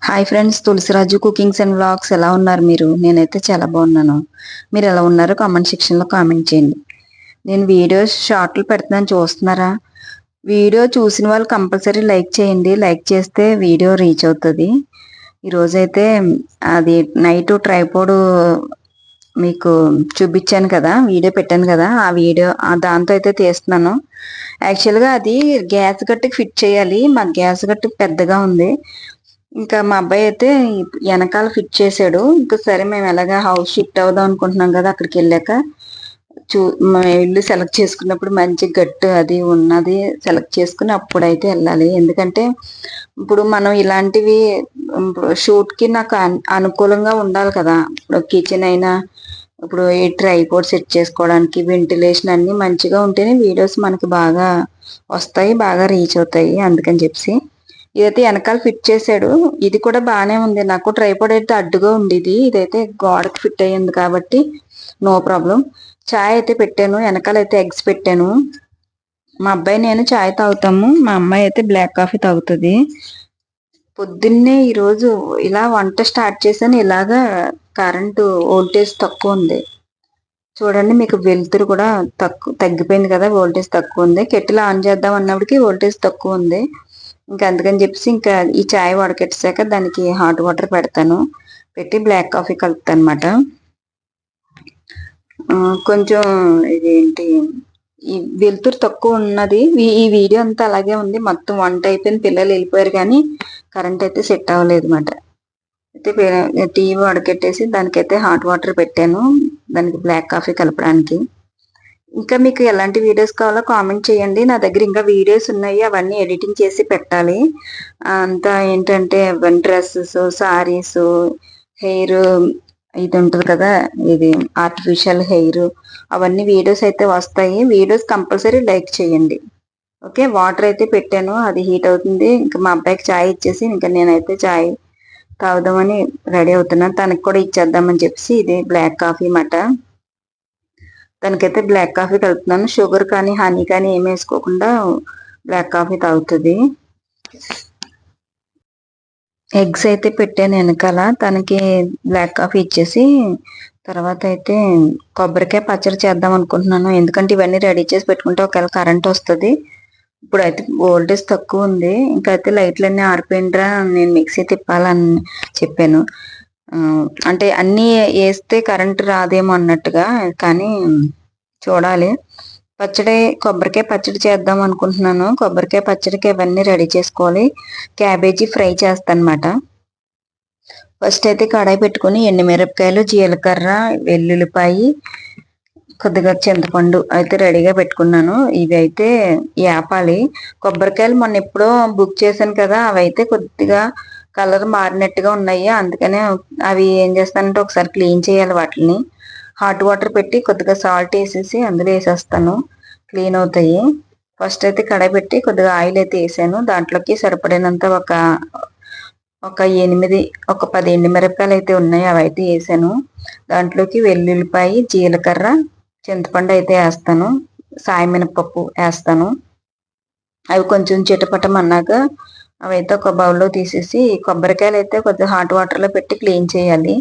Hi friends, Tulasiraju cookings and vlogs ఎలా ఉన్నారు మీరు? నేనైతే చాలా బాగున్నాను. మీరు ఎలా ఉన్నారో కామెంట్ సెక్షన్లో కామెంట్ చేయండి. నేను వీడియోస్ షార్ట్లు పెడుతున్నాను, చూస్తున్నారా? వీడియో చూసిన వాళ్ళు కంపల్సరీ లైక్ చేయండి. లైక్ చేస్తే వీడియో రీచ్ అవుతుంది. ఈరోజైతే అది నైట్ ట్రైపోడ్ మీకు చూపించాను కదా, వీడియో పెట్టాను కదా, ఆ వీడియో దాంతో అయితే తీస్తున్నాను. యాక్చువల్గా అది గ్యాస్ గట్టుకు ఫిట్ చేయాలి. మా గ్యాస్ గట్టు పెద్దగా ఉంది. ఇంకా మా అబ్బాయి అయితే వెనకాల ఫిట్ చేసాడు. ఇంకా సరే మేము ఎలాగా హౌస్ షిఫ్ట్ అవుదాం అనుకుంటున్నాం కదా, అక్కడికి వెళ్ళాక మా ఇల్లు సెలెక్ట్ చేసుకున్నప్పుడు మంచి గట్టు అది ఉన్నది సెలెక్ట్ చేసుకుని అప్పుడైతే వెళ్ళాలి. ఎందుకంటే ఇప్పుడు మనం ఇలాంటివి షూట్కి నాకు అనుకూలంగా ఉండాలి కదా. ఇప్పుడు కిచెన్ అయినా, ఇప్పుడు ఈ ట్రైపోడ్ సెట్ చేసుకోవడానికి వెంటిలేషన్ అన్ని మంచిగా ఉంటేనే వీడియోస్ మనకి బాగా వస్తాయి, బాగా రీచ్ అవుతాయి. అందుకని చెప్పి ఇదైతే వెనకాల ఫిట్ చేశాడు. ఇది కూడా బాగానే ఉంది. నాకు ట్రైపాడ్ అయితే అడ్డుగా ఉండేది, ఇదైతే గోడకి ఫిట్ అయ్యింది కాబట్టి నో ప్రాబ్లం. చాయ్ అయితే పెట్టాను, వెనకాల అయితే ఎగ్స్ పెట్టాను. మా అబ్బాయి నేను చాయ్ తాగుతాము, మా అమ్మాయి అయితే బ్లాక్ కాఫీ తాగుతుంది. పొద్దున్నే ఈరోజు ఇలా వంట స్టార్ట్ చేశాను. ఇలాగా కరెంటు వోల్టేజ్ తక్కువ ఉంది చూడండి. మీకు వెలుతురు కూడా తగ్గిపోయింది కదా, వోల్టేజ్ తక్కువ ఉంది. కెటిల్ ఆన్ చేద్దాం అన్నప్పటికీ వోల్టేజ్ తక్కువ ఉంది. ఇంకా అందుకని చెప్పేసి ఇంకా ఈ చాయ్ వడకెట్టాక దానికి హాట్ వాటర్ పెడతాను. పెట్టి బ్లాక్ కాఫీ కలుపుతాను అనమాట. కొంచెం ఇదేంటి, ఈ వెలుతురు తక్కువ ఉన్నది. ఈ వీడియో అంతా అలాగే ఉంది. మొత్తం వంట అయిపోయింది, పిల్లలు వెళ్ళిపోయారు, కానీ కరెంట్ అయితే సెట్ అవ్వలేదు అనమాట. అయితే టీవీ వడకెట్టేసి దానికైతే హాట్ వాటర్ పెట్టాను, దానికి బ్లాక్ కాఫీ కలపడానికి. ఇంకా మీకు ఎలాంటి వీడియోస్ కావాలో కామెంట్ చేయండి. నా దగ్గర ఇంకా వీడియోస్ ఉన్నాయి, అవన్నీ ఎడిటింగ్ చేసి పెట్టాలి. అంతా ఏంటంటే డ్రెస్సెస్, సారీస్, హెయిర్ ఇది ఉంటుంది కదా, ఇది ఆర్టిఫిషియల్ హెయిర్, అవన్నీ వీడియోస్ అయితే వస్తాయి. వీడియోస్ కంపల్సరీ లైక్ చేయండి. ఓకే, వాటర్ అయితే పెట్టాను, అది హీట్ అవుతుంది. ఇంకా మా అబ్బాయికి చాయ్ ఇచ్చేసి ఇంకా నేనైతే చాయ్ తాగుదామని రెడీ అవుతున్నాను. తనకి కూడా ఇచ్చేద్దామని చెప్పేసి ఇది బ్లాక్ కాఫీ మాట. దానికైతే బ్లాక్ కాఫీ కలుపుతున్నాను. షుగర్ కానీ హనీ కానీ ఏమి వేసుకోకుండా బ్లాక్ కాఫీ తాగుతుంది. ఎగ్స్ అయితే పెట్టాను వెనకాల. తనకి బ్లాక్ కాఫీ ఇచ్చేసి తర్వాత అయితే కొబ్బరికాయ పచ్చడి చేద్దాం అనుకుంటున్నాను. ఎందుకంటే ఇవన్నీ రెడీ చేసి పెట్టుకుంటే ఒకవేళ కరెంట్ వస్తుంది. ఇప్పుడైతే వోల్టేజ్ తక్కువ ఉంది. ఇంకైతే లైట్లన్నీ ఆరిపోయిండ్రా, నేను మిక్సీ తిప్పాలని చెప్పాను. అంటే అన్నీ వేస్తే కరెంట్ రాదేమో అన్నట్టుగా, కానీ చూడాలి. పచ్చడి, కొబ్బరికాయ పచ్చడి చేద్దాం అనుకుంటున్నాను. కొబ్బరికాయ పచ్చడికి ఇవన్నీ రెడీ చేసుకోవాలి. Cabbage fry చేస్తానమాట. ఫస్ట్ అయితే కడాయి పెట్టుకుని ఎండుమిరపకాయలు, జీలకర్ర, వెల్లుల్లిపాయి, కొద్దిగా చింతపండు అయితే రెడీగా పెట్టుకున్నాను. ఇవి అయితే వేపాలి. కొబ్బరికాయలు మొన్న ఎప్పుడో బుక్ చేశాను కదా, అవి అయితే కొద్దిగా కలర్ మారినట్టుగా ఉన్నాయి. అందుకనే అవి ఏం చేస్తానంటే ఒకసారి క్లీన్ చేయాలి. వాటిని హాట్ వాటర్ పెట్టి కొద్దిగా సాల్ట్ వేసేసి అందులో వేసేస్తాను, క్లీన్ అవుతాయి. ఫస్ట్ అయితే కడాయి పెట్టి కొద్దిగా ఆయిల్ అయితే వేసాను. దాంట్లోకి సరిపడినంత ఒక 10 ఎండుమిరపకాయలు అయితే ఉన్నాయి, అవి అయితే వేసాను. దాంట్లోకి వెల్లుల్లిపాయి, జీలకర్ర, చింతపండు అయితే వేస్తాను, సాయి మినపప్పు వేస్తాను. అవి కొంచెం చిటపటం అన్నాక అవైతే ఒక బౌల్లో తీసేసి కొబ్బరికాయలు అయితే కొద్దిగా హాట్ వాటర్లో పెట్టి క్లీన్ చేయాలి.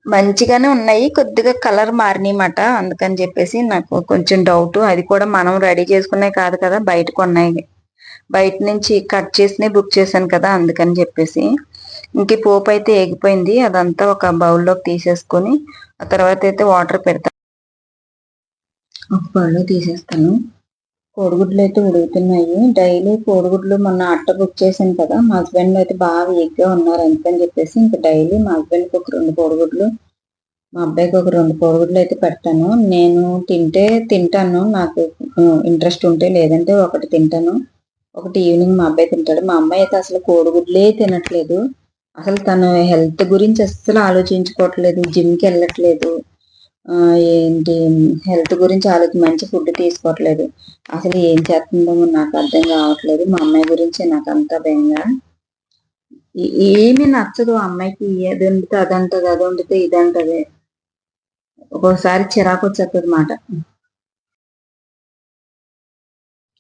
మంచిగానే ఉన్నాయి, కొద్దిగా కలర్ మారినాయన్నమాట. అందుకని చెప్పేసి నాకు కొంచెం డౌట్. అది కూడా మనం రెడీ చేసుకునే కాదు కదా, బయట కొన్నాయి, బయట నుంచి కట్ చేసి బుక్ చేశాను కదా, అందుకని చెప్పేసి. ఇంక పోపు అయితే ఏగిపోయింది. అదంతా ఒక బౌల్లోకి తీసేసుకొని ఆ తర్వాత అయితే వాటర్ పెడతాను, ఒక బౌల్లో తీసేస్తాను. కోడిగుడ్లు అయితే ఉడుకుతున్నాయి. డైలీ కోడిగుడ్లు మొన్న అట్ట బుక్ చేశాను కదా, మా హస్బెండ్ అయితే బాగా ఎగ్గా ఉన్నారు. అందుకని చెప్పేసి ఇంకా డైలీ మా హస్బెండ్కి ఒక 2 కోడిగుడ్లు, మా అబ్బాయికి ఒక 2 కోడిగుడ్లు అయితే పెడతాను. నేను తింటాను, నాకు ఇంట్రెస్ట్ ఉంటే, లేదంటే ఒకటి తింటాను, ఒకటి ఈవినింగ్ మా అబ్బాయి తింటాడు. మా అమ్మాయి అయితే అసలు కోడిగుడ్లే తినట్లేదు. అసలు తను హెల్త్ గురించి అస్సలు ఆలోచించుకోవట్లేదు, జిమ్కి వెళ్ళట్లేదు, ఏంటి హెల్త్ గురించి మంచి ఫుడ్ తీసుకోవట్లేదు. అసలు ఏం చేస్తుందో నాకు అర్థం కావట్లేదు. మా అమ్మాయి గురించి నాకు అంత బెంగ. ఏమీ నచ్చదు ఆ అమ్మాయికి. ఏది వండితే అది అంటది, అది వండితే ఇది అంటది. ఒక్కొక్కసారి చిరాకు వచ్చేస్తుంది మాట.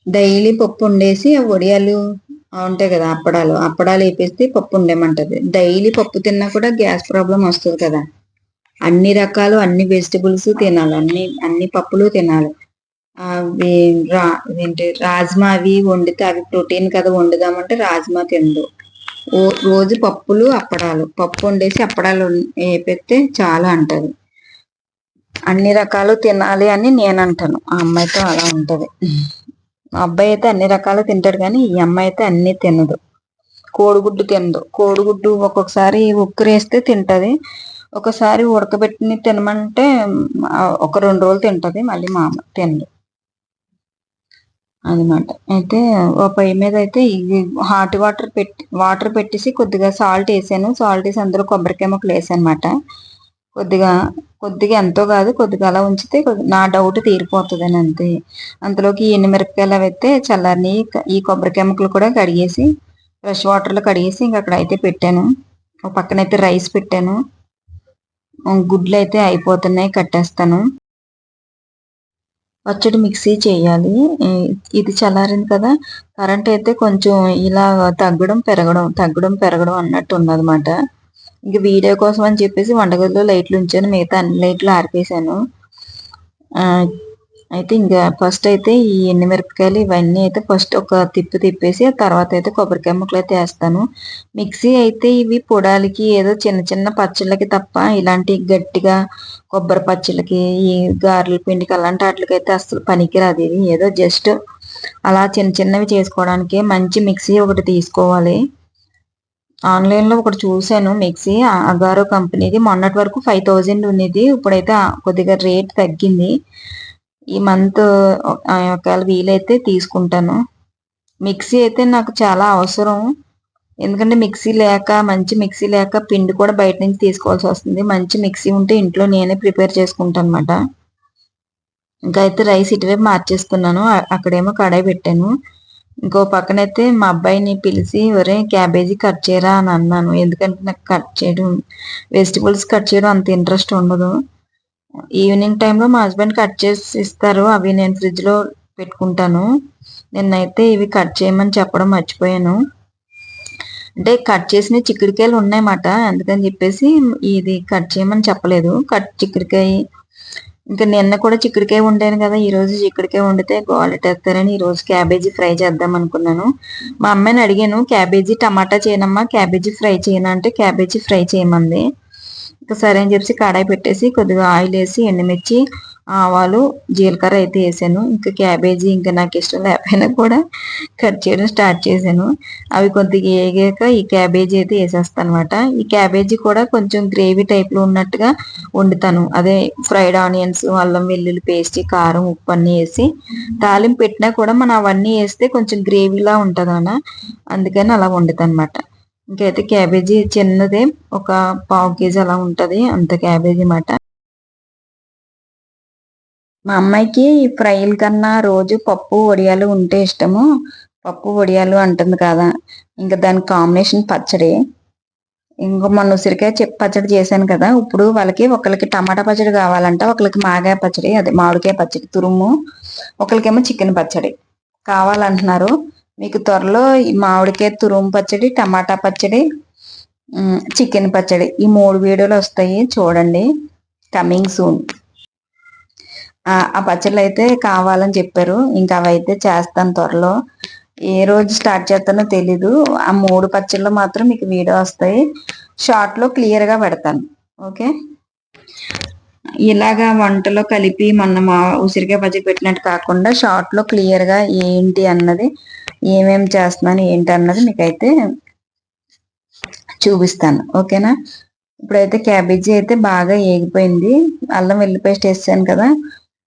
డైలీ పప్పు వండేసి వడియాలు ఉంటాయి కదా అప్పడాలు, అప్పడాలు వేపేస్తే పప్పు ఉండేమంటది. డైలీ పప్పు తిన్నా కూడా గ్యాస్ ప్రాబ్లం వస్తుంది కదా. అన్ని రకాలు అన్ని వెజిటబుల్స్ తినాలి, అన్ని అన్ని పప్పులు తినాలి. అవి ఏంటి రాజ్మా అవి వండితే అవి ప్రోటీన్ కదా, వండుదామంటే రాజ్మా తిందు. రోజు పప్పులు అప్పడాలు, పప్పు వండేసి అప్పడాలు వేపెడితే చాలా అంటది. అన్ని రకాలు తినాలి అని నేను అంటాను. ఆ అమ్మాయితో అలా ఉంటది. మా అబ్బాయి అయితే అన్ని రకాలు తింటాడు కానీ ఈ అమ్మాయి అయితే అన్ని తినదు. కోడిగుడ్డు తినదు. కోడిగుడ్డు ఒక్కొక్కసారి ఉక్కురేస్తే తింటది, ఒకసారి ఉడకబెట్టిన తినమంటే ఒక 2 రోజులు తింటది, మళ్ళీ మా అమ్మ తినదు అనమాట. అయితే ఓ పొయ్యి మీద అయితే ఇది హాట్ వాటర్ పెట్టేసి కొద్దిగా సాల్ట్ వేసాను. సాల్ట్ వేసి అందులో కొబ్బరికాయ ముక్కలు వేసాను అనమాట. కొద్దిగా కొద్దిగా ఎంతో కాదు, కొద్దిగా అలా ఉంచితే నా డౌట్ తీరిపోతుంది అని అంతే. అంతలోకి ఎండుమిరపకాయలు అవి అయితే చల్లారిని, ఈ కొబ్బరికాయ ముక్కలు కూడా కడిగేసి ఫ్రెష్ వాటర్లో కడిగేసి ఇంక అక్కడ అయితే పెట్టాను. ఒక పక్కన అయితే రైస్ పెట్టాను. గుడ్లు అయితే అయిపోతున్నాయి, కట్టేస్తాను. పచ్చడి మిక్సీ చేయాలి. ఇది చల్లారింది కదా, కరెంట్ అయితే కొంచెం ఇలా తగ్గడం పెరగడం అన్నట్టు ఉన్నదన్నమాట. ఇంక వీడియో కోసం అని చెప్పేసి వంటగదిలో లైట్లు ఉంచాను, మిగతా అన్ని లైట్లు ఆర్పేశాను. అయితే ఇంకా ఫస్ట్ అయితే ఈ ఎండుమిరపకాయలు ఇవన్నీ అయితే ఫస్ట్ ఒక తిప్పేసి ఆ తర్వాత అయితే కొబ్బరికాయ ముక్కలు అయితే వేస్తాను. మిక్సీ అయితే ఇవి పొడాలకి ఏదో చిన్న చిన్న పచ్చళ్ళకి తప్ప ఇలాంటి గట్టిగా కొబ్బరి పచ్చళ్ళకి, ఈ గారెల పిండికి అలాంటి వాటికి అయితే అసలు పనికిరాదు. ఇది ఏదో జస్ట్ అలా చిన్న చిన్నవి చేసుకోవడానికి మంచి మిక్సీ ఒకటి తీసుకోవాలి. ఆన్లైన్లో ఒకటి చూశాను మిక్సీ, అగారో కంపెనీది. మొన్నటి వరకు 5000 ఉన్నది, ఇప్పుడైతే కొద్దిగా రేట్ తగ్గింది. ఈ మంత్ ఒకవేళ వీలైతే తీసుకుంటాను. మిక్సీ అయితే నాకు చాలా అవసరం, ఎందుకంటే మంచి మిక్సీ లేక పిండి కూడా బయట నుంచి తీసుకోవాల్సి వస్తుంది. మంచి మిక్సీ ఉంటే ఇంట్లో నేనే ప్రిపేర్ చేసుకుంటాను అనమాట. ఇంకా అయితే రైస్ ఇటువైపు మార్చేస్తున్నాను, అక్కడేమో కడాయి పెట్టాను. ఇంకో పక్కనైతే మా అబ్బాయిని పిలిచి ఒరే క్యాబేజీ కట్ చేయరా అని అన్నాను. ఎందుకంటే నాకు వెజిటబుల్స్ కట్ చేయడం అంత ఇంట్రెస్ట్ ఉండదు. ఈవినింగ్ టైంలో మా హస్బెండ్ కట్ చేసి ఇస్తారు, అవి నేను ఫ్రిడ్జ్లో పెట్టుకుంటాను. నిన్నైతే ఇవి కట్ చేయమని చెప్పడం మర్చిపోయాను. అంటే కట్ చేసిన చిక్కుడుకాయలు ఉన్నాయన్నమాట, అందుకని చెప్పేసి ఇది కట్ చేయమని చెప్పలేదు. చిక్కుడుకాయ ఇంకా నిన్న కూడా చిక్కుడుకాయ వండాను కదా, ఈరోజు చిక్కుడుకాయ వండితే గోలెట్టేస్తారని ఈరోజు క్యాబేజీ ఫ్రై చేద్దాం అనుకున్నాను. మా అమ్మాయిని అడిగాను, క్యాబేజీ టమాటా చేయనమ్మా, క్యాబేజీ ఫ్రై చేయను అంటే క్యాబేజీ ఫ్రై చేయమంది. ఇంకా సరే అని చెప్పేసి కడాయి పెట్టేసి కొద్దిగా ఆయిల్ వేసి ఎండుమిర్చి, ఆవాలు, జీలకర్ర అయితే వేసాను. ఇంకా క్యాబేజీ ఇంకా నాకు ఇష్టం లేకపోయినా కూడా కట్ చేయడం స్టార్ట్ చేశాను. అవి కొద్దిగా వేగాక ఈ క్యాబేజీ అయితే వేసేస్తాను అనమాట. ఈ క్యాబేజీ కూడా కొంచెం గ్రేవీ టైప్లో ఉన్నట్టుగా వండుతాను. అదే ఫ్రైడ్ ఆనియన్స్, అల్లం వెల్లుల్లి పేస్ట్, కారం, ఉప్పు అన్నీ వేసి తాలింపు పెట్టినా కూడా మనం అవన్నీ వేస్తే కొంచెం గ్రేవీలా ఉంటుంది అన్న, అందుకని అలా వండుతాను అనమాట. ఇంకైతే క్యాబేజీ చిన్నదే, ఒక 1/2 కేజీ అలా ఉంటుంది, అంత క్యాబేజీ మాట. మా అమ్మాయికి ఫ్రైల కన్నా రోజు పప్పు వడియాలు ఉంటే ఇష్టము. పప్పు వడియాలు అంటుంది కదా, ఇంకా దానికి కాంబినేషన్ పచ్చడి. ఇంకో మొన్న ఉసిరికాయ పచ్చడి చేశాను కదా, ఇప్పుడు ఒకరికి టమాటా పచ్చడి కావాలంట, ఒకరికి మాగాయ పచ్చడి, అదే మామిడికాయ పచ్చడి తురుము, ఒకరికేమో చికెన్ పచ్చడి కావాలంటున్నారు. మీకు త్వరలో ఈ మామిడికాయ తురుము పచ్చడి, టమాటా పచ్చడి, చికెన్ పచ్చడి, ఈ 3 వీడియోలు వస్తాయి చూడండి, కమింగ్ సూన్. ఆ పచ్చళ్ళు అయితే కావాలని చెప్పారు, ఇంకా అవైతే చేస్తాను త్వరలో. ఏ రోజు స్టార్ట్ చేస్తానో తెలీదు. ఆ 3 పచ్చళ్ళు మాత్రం మీకు వీడియో వస్తాయి, షార్ట్లో క్లియర్గా పెడతాను. ఓకే, ఇలాగా వంటలో కలిపి మా ఉసిరికాయ పచ్చడి పెట్టినట్టు కాకుండా షార్ట్లో క్లియర్గా ఏంటి అన్నది, ఏమేమి చేస్తున్నాను ఏంటి అన్నది మీకైతే చూపిస్తాను. ఓకేనా, ఇప్పుడైతే క్యాబేజీ అయితే బాగా ఏగిపోయింది, అల్లం వెల్లుల్లి పేస్ట్ వేసాను కదా,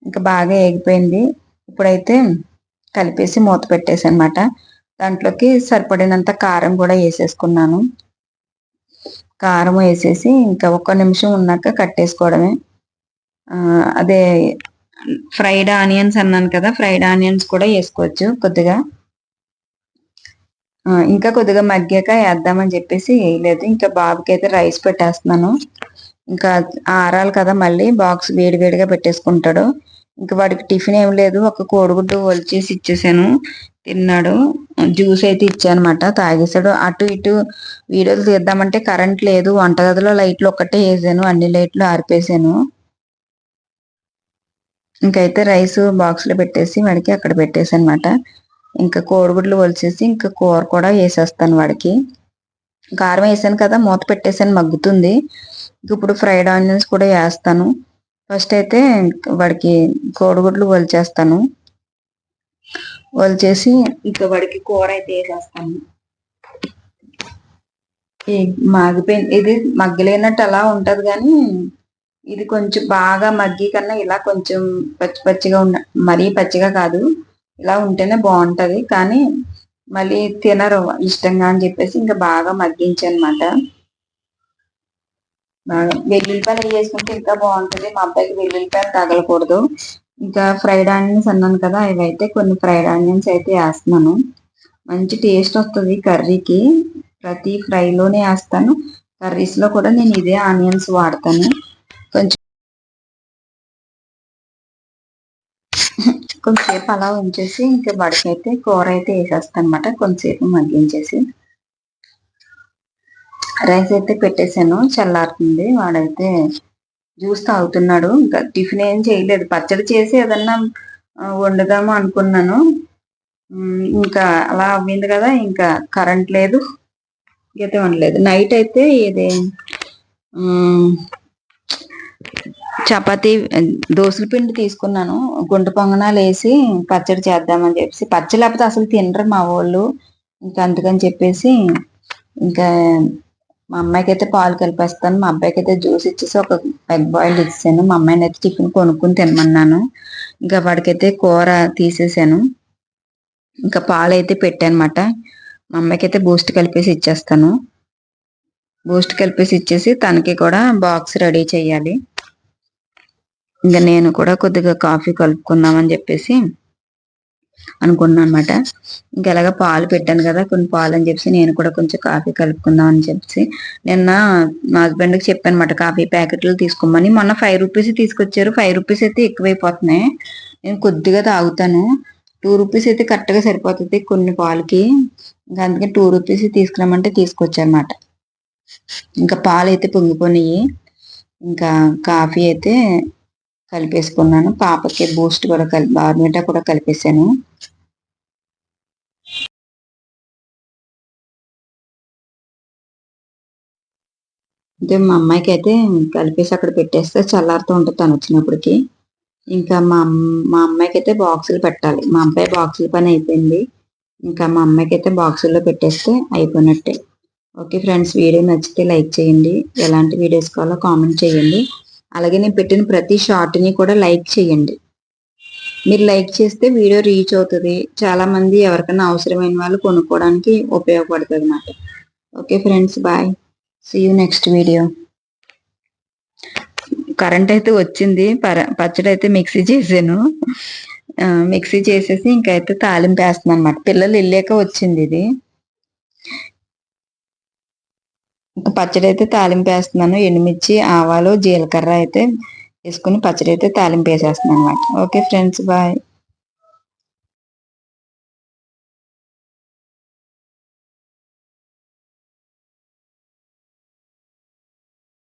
ఇంకా బాగా ఏగిపోయింది. ఇప్పుడైతే కలిపేసి మూత పెట్టేసి అనమాట. దాంట్లోకి సరిపడినంత కారం కూడా వేసేసుకున్నాను. కారం వేసేసి ఇంకా 1 నిమిషం ఉన్నాక కట్టేసుకోవడమే. అదే ఫ్రైడ్ ఆనియన్స్ అన్నాను కదా, ఫ్రైడ్ ఆనియన్స్ కూడా వేసుకోవచ్చు కొద్దిగా. ఇంకా కొద్దిగా మగ్గాక వేద్దామని చెప్పేసి వేయలేదు. ఇంకా బాబుకి అయితే రైస్ పెట్టేస్తున్నాను, ఇంకా ఆరాలి కదా, మళ్ళీ బాక్స్ వేడివేడిగా పెట్టేసుకుంటాడు. ఇంకా వాడికి టిఫిన్ ఏం లేదు, ఒక కోడిగుడ్డు ఒలిచేసి ఇచ్చేసాను, తిన్నాడు. జ్యూస్ అయితే ఇచ్చానమాట, తాగేసాడు. అటు ఇటు వీడియోలు తీద్దామంటే కరెంట్ లేదు, వంటగదిలో లైట్లు ఒక్కటే వేసాను, అన్ని లైట్లు ఆర్పేసాను. ఇంకైతే రైస్ బాక్స్ లో పెట్టేసి వాడికి అక్కడ పెట్టేసాను అనమాట. ఇంకా కోడిగుడ్లు ఒలిచేసి ఇంకా కూర కూడా వేసేస్తాను వాడికి. కారం వేసాను కదా, మూత పెట్టేసాను, మగ్గుతుంది. ఇప్పుడు ఫ్రైడ్ ఆనియన్స్ కూడా వేస్తాను. ఫస్ట్ అయితే వాడికి కోడిగుడ్లు ఒలిచేస్తాను. ఒలిచేసి ఇంకా వాడికి కూర అయితే వేసేస్తాను. మాగిపోయింది, ఇది మగ్గలేనట్టు అలా ఉంటది కానీ ఇది కొంచెం బాగా మగ్గి కన్నా ఇలా కొంచెం పచ్చి పచ్చిగా మరీ పచ్చిగా కాదు, ఇలా ఉంటేనే బాగుంటది. కానీ మళ్ళీ తినరు ఇష్టంగా అని చెప్పేసి ఇంకా బాగా మగ్గించనమాట. బాగా వెల్లుల్లిపాయలు వేసుకుంటే ఇంకా బాగుంటది. మా అబ్బాయికి వెల్లుల్లిపాయలు తగలకూడదు. ఇంకా ఫ్రైడ్ ఆనియన్స్ అన్నాను కదా, ఇవైతే కొన్ని ఫ్రైడ్ ఆనియన్స్ అయితే వేస్తున్నాను. మంచి టేస్ట్ వస్తుంది కర్రీకి. ప్రతి ఫ్రైలోనే వేస్తాను, కర్రీస్ లో కూడా నేను ఇదే ఆనియన్స్ వాడతాను. కొంచెం కొంచెంసేపు అలా ఉంచేసి ఇంకా బడికైతే కూర అయితే వేసేస్తాను అనమాట. కొంచెంసేపు మగ్గించేసి రైస్ అయితే పెట్టేశాను, చల్లారుతుంది. వాడైతే జ్యూస్ తాగుతున్నాడు. ఇంకా టిఫిన్ ఏం చేయలేదు, పచ్చడి చేసి ఏదన్నా వండుదాము అనుకున్నాను. ఇంకా అలా అవ్వింది కదా, ఇంకా కరెంట్ లేదు, ఇంకైతే వండలేదు. నైట్ అయితే ఇది చపాతీ దోసల పిండి తీసుకున్నాను, గుంట పొంగనాలు వేసి పచ్చడి చేద్దామని చెప్పేసి. పచ్చడి లేకపోతే అసలు తినరు మా వాళ్ళు, ఇంకా అందుకని చెప్పేసి ఇంకా మా అమ్మాయికి అయితే పాలు కలిపేస్తాను, మా అబ్బాయికి అయితే జ్యూస్ ఇచ్చేసి ఒక ఎగ్ బాయిల్ ఇచ్చాను. మా అమ్మాయిని అయితే టిఫిన్ కొనుక్కుని తినమన్నాను. ఇంకా వాడికైతే కూర తీసేసాను, ఇంకా పాలు అయితే పెట్టానమాట. మా అమ్మాయికి అయితే బూస్ట్ కలిపేసి ఇచ్చేస్తాను. బూస్ట్ కలిపేసి ఇచ్చేసి తనకి కూడా బాక్స్ రెడీ చేయాలి. ఇంకా నేను కూడా కొద్దిగా కాఫీ కలుపుకుందామని చెప్పేసి అనుకున్నాను అనమాట. ఇంకా ఎలాగ పాలు పెట్టాను కదా, కొన్ని పాలు అని చెప్పేసి నేను కూడా కొంచెం కాఫీ కలుపుకుందాం అని చెప్పేసి నిన్న మా హస్బెండ్కి చెప్పాను అనమాట, కాఫీ ప్యాకెట్లు తీసుకోమని. మొన్న 5 రూపీస్ తీసుకొచ్చారు. 5 రూపీస్ అయితే ఎక్కువైపోతున్నాయి, నేను కొద్దిగా తాగుతాను. 2 రూపీస్ అయితే కరెక్ట్గా సరిపోతుంది కొన్ని పాలకి. ఇంకా అందుకే 2 రూపీస్ తీసుకురామంటే తీసుకొచ్చారన్నమాట. ఇంకా పాలు అయితే పొంగిపోయినాయి, ఇంకా కాఫీ అయితే కలిపేసుకున్నాను. పాపకి బూస్ట్ కూడా బార్మిటా కూడా కలిపేసాను. అంటే మా అమ్మాయికి అయితే కలిపేసి అక్కడ పెట్టేస్తే చల్లారుతూ ఉంటుంది తను వచ్చినప్పటికి. ఇంకా మా అమ్మాయికి అయితే బాక్సులు పెట్టాలి. మా అబ్బాయి బాక్సుల పని అయిపోయింది, ఇంకా మా అమ్మాయికి అయితే బాక్సుల్లో పెట్టేస్తే అయిపోయినట్టే. ఓకే ఫ్రెండ్స్, వీడియో నచ్చితే లైక్ చేయండి, ఎలాంటి వీడియోస్ కావాలో కామెంట్ చేయండి. అలాగే నేను పెట్టిన ప్రతి షార్ట్ని కూడా లైక్ చేయండి. మీరు లైక్ చేస్తే వీడియో రీచ్ అవుతుంది, చాలా మంది ఎవరికైనా అవసరమైన వాళ్ళు కొనుక్కోవడానికి ఉపయోగపడుతుంది అన్నమాట. Okay friends, bye, see you next video. Current అయితే వచ్చింది, పచ్చడి అయితే మిక్సీ చేసాను. మిక్సీ చేసేసి ఇంకైతే తాలింపు వేస్తున్నాను అనమాట. పిల్లలు వెళ్ళాక వచ్చింది ఇది. ఇంకా పచ్చడి అయితే తాలింపు వేస్తున్నాను. ఎండుమిర్చి, ఆవాలు, జీలకర్ర అయితే వేసుకుని పచ్చడి అయితే తాలింపు వేసేస్తున్నాను అనమాట. Okay friends, bye.